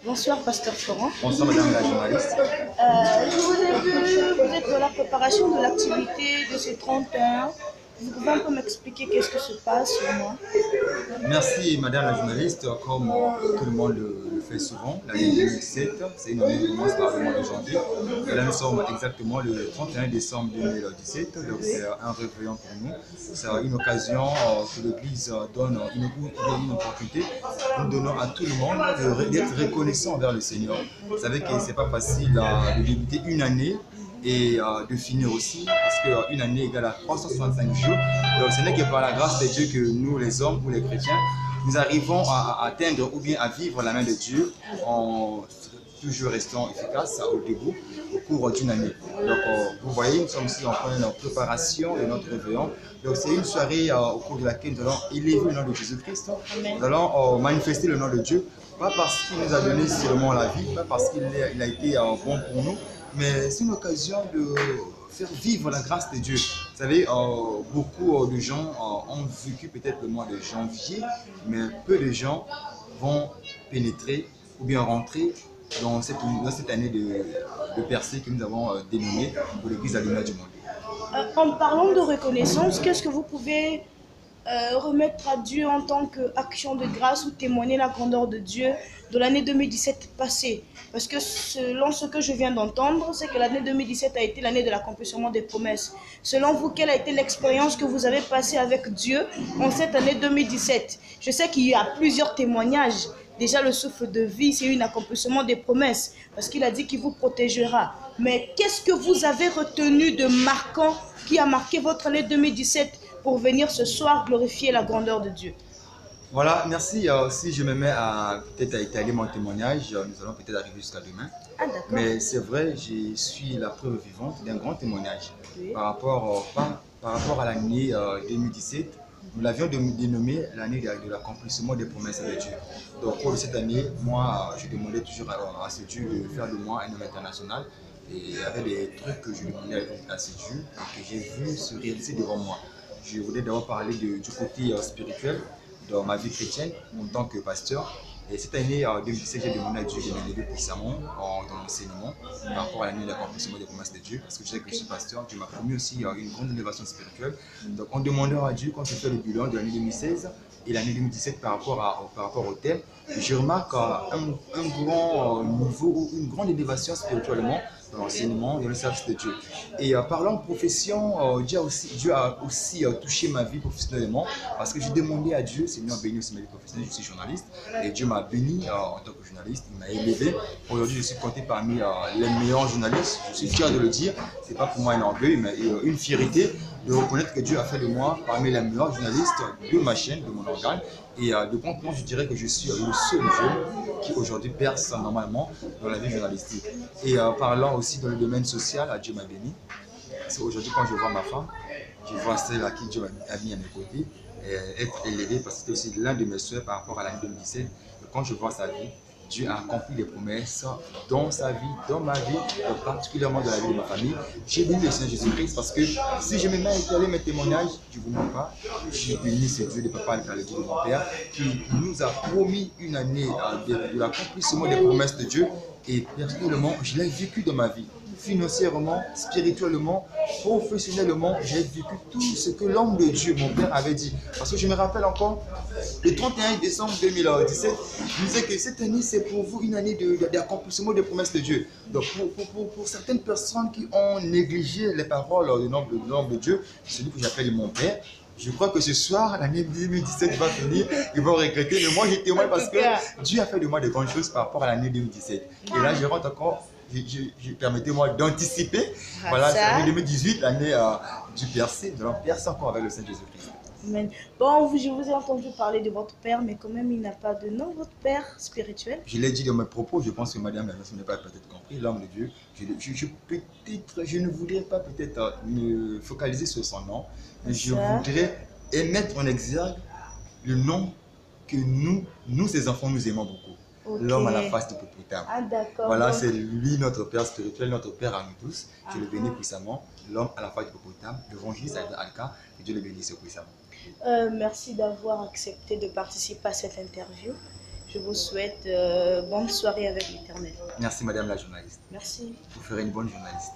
Bonsoir, Pasteur Florent. Bonsoir, madame la journaliste. Je vous ai vu, vous êtes dans la préparation de l'activité de ce 31. Vous pouvez un peu m'expliquer qu'est-ce que se passe sur moi? Merci, madame la journaliste. Comme tout le monde le fait souvent, l'année 2007, c'est une année qui commence par le mois de janvier. Et là, nous sommes exactement le 31 décembre 2017, donc c'est un réveillon pour nous. C'est une occasion que l'Église donne une opportunité. Nous donnons à tout le monde d'être reconnaissant envers le Seigneur. Vous savez que ce n'est pas facile de débuter une année et de finir aussi, parce qu'une année égale à 365 jours. Donc ce n'est que par la grâce de Dieu que nous, les hommes ou les chrétiens, nous arrivons à atteindre ou bien à vivre la main de Dieu en toujours restant efficace au début, au cours d'une année. Donc vous voyez, nous sommes ici en pleine préparation de notre réveillon. Donc c'est une soirée au cours de laquelle nous allons élever le nom de Jésus-Christ. Nous allons manifester le nom de Dieu, pas parce qu'il nous a donné seulement la vie, pas parce qu'il a été bon pour nous, mais c'est une occasion de faire vivre la grâce de Dieu. Vous savez, beaucoup de gens ont vécu peut-être le mois de janvier, mais peu de gens vont pénétrer ou bien rentrer dans cette année de percée que nous avons dénommée pour l'Église à l'image du monde. En parlant de reconnaissance, qu'est-ce que vous pouvez remettre à Dieu en tant qu'action de grâce ou témoigner la grandeur de Dieu de l'année 2017 passée? Parce que selon ce que je viens d'entendre, c'est que l'année 2017 a été l'année de l'accomplissement des promesses. Selon vous, quelle a été l'expérience que vous avez passée avec Dieu en cette année 2017? Je sais qu'il y a plusieurs témoignages. Déjà, le souffle de vie, c'est un accomplissement des promesses, parce qu'il a dit qu'il vous protégera. Mais qu'est-ce que vous avez retenu de marquant qui a marqué votre année 2017 pour venir ce soir glorifier la grandeur de Dieu? Voilà, merci. Si je me mets à peut-être à étaler mon témoignage, nous allons peut-être arriver jusqu'à demain. Ah, d'accord. Mais c'est vrai, je suis la preuve vivante d'un grand témoignage. Oui. Par rapport à l'année 2017, nous l'avions dénommé l'année de l'accomplissement des promesses de Dieu. Donc, au cours de cette année, moi, je demandais toujours à ce Dieu de faire de moi un homme international. Et il y avait des trucs que je demandais à ce Dieu et que j'ai vu se réaliser devant moi. Je voulais d'abord parler du côté spirituel dans ma vie chrétienne en tant que pasteur. Et cette année 2017, j'ai demandé à Dieu de m'élever puissamment dans l'enseignement par rapport à l'année de l'accomplissement des promesses de Dieu. Parce que je sais que je suis pasteur, Dieu m'a promis aussi une grande élévation spirituelle. Donc en demandant à Dieu, quand je fais le bilan de l'année 2016 et l'année 2017 par rapport au thème, je remarque un grand niveau ou une grande élévation spirituellement dans l'enseignement, dans le service de Dieu. Et parlant de profession, Dieu a aussi touché ma vie professionnellement parce que j'ai demandé à Dieu, Seigneur, bénis aussi ma vie professionnelle, je suis journaliste et Dieu m'a béni en tant que journaliste, il m'a élevé. Aujourd'hui, je suis compté parmi les meilleurs journalistes, je suis fier de le dire, c'est pas pour moi un orgueil, mais une fierté de reconnaître que Dieu a fait de moi parmi les meilleurs journalistes de ma chaîne, de mon organe. Et de compte, je dirais que je suis le seul jeune qui aujourd'hui perce normalement dans la vie journalistique. Et parlant aussi dans le domaine social, Dieu m'a béni. C'est aujourd'hui quand je vois ma femme, je vois celle à qui Dieu a mis à mes côtés, être élevée parce que c'était aussi l'un de mes souhaits par rapport à l'année 2017. Et quand je vois sa vie, Dieu a accompli des promesses dans sa vie, dans ma vie, particulièrement dans la vie de ma famille. J'ai béni le Seigneur Jésus-Christ parce que si je me mets à étaler mes témoignages, je ne vous mens pas, j'ai béni ce Dieu de papa, le Dieu de mon Père, qui nous a promis une année de l'accomplissement des promesses de Dieu. Et personnellement, je l'ai vécu dans ma vie. Financièrement, spirituellement, professionnellement, j'ai vécu tout ce que l'homme de Dieu, mon père, avait dit. Parce que je me rappelle encore, le 31 décembre 2017, il disait que cette année, c'est pour vous une année d'accomplissement des promesses de Dieu. Donc, pour certaines personnes qui ont négligé les paroles de l'homme de Dieu, celui que j'appelle mon père, je crois que ce soir, l'année 2017 va finir, ils vont regretter. Mais moi, je témoigne parce que Dieu a fait de moi de grandes choses par rapport à l'année 2017. Et là, je rentre encore, permettez-moi d'anticiper. Voilà, c'est l'année 2018, l'année du percé. Nous allons percer encore avec le Saint Jésus-Christ. Amen. Bon, je vous ai entendu parler de votre père, mais quand même, il n'a pas de nom, votre père spirituel. Je l'ai dit dans mes propos, je pense que madame la nation n'a pas peut-être compris, l'homme de Dieu. Je ne voudrais pas peut-être me focaliser sur son nom, mais je voudrais émettre en exergue le nom que nous ses enfants, nous aimons beaucoup. Okay. L'homme à la face de d'hippopotame. Ah, d'accord. Voilà, c'est lui notre Père spirituel, notre Père à nous tous. Je le bénis puissamment. L'homme à la face de d'hippopotame, l'évangéliste Alka, que Dieu le bénisse puissamment. Merci d'avoir accepté de participer à cette interview. Je vous souhaite bonne soirée avec l'Éternel. Merci Madame la journaliste. Merci. Vous ferez une bonne journaliste.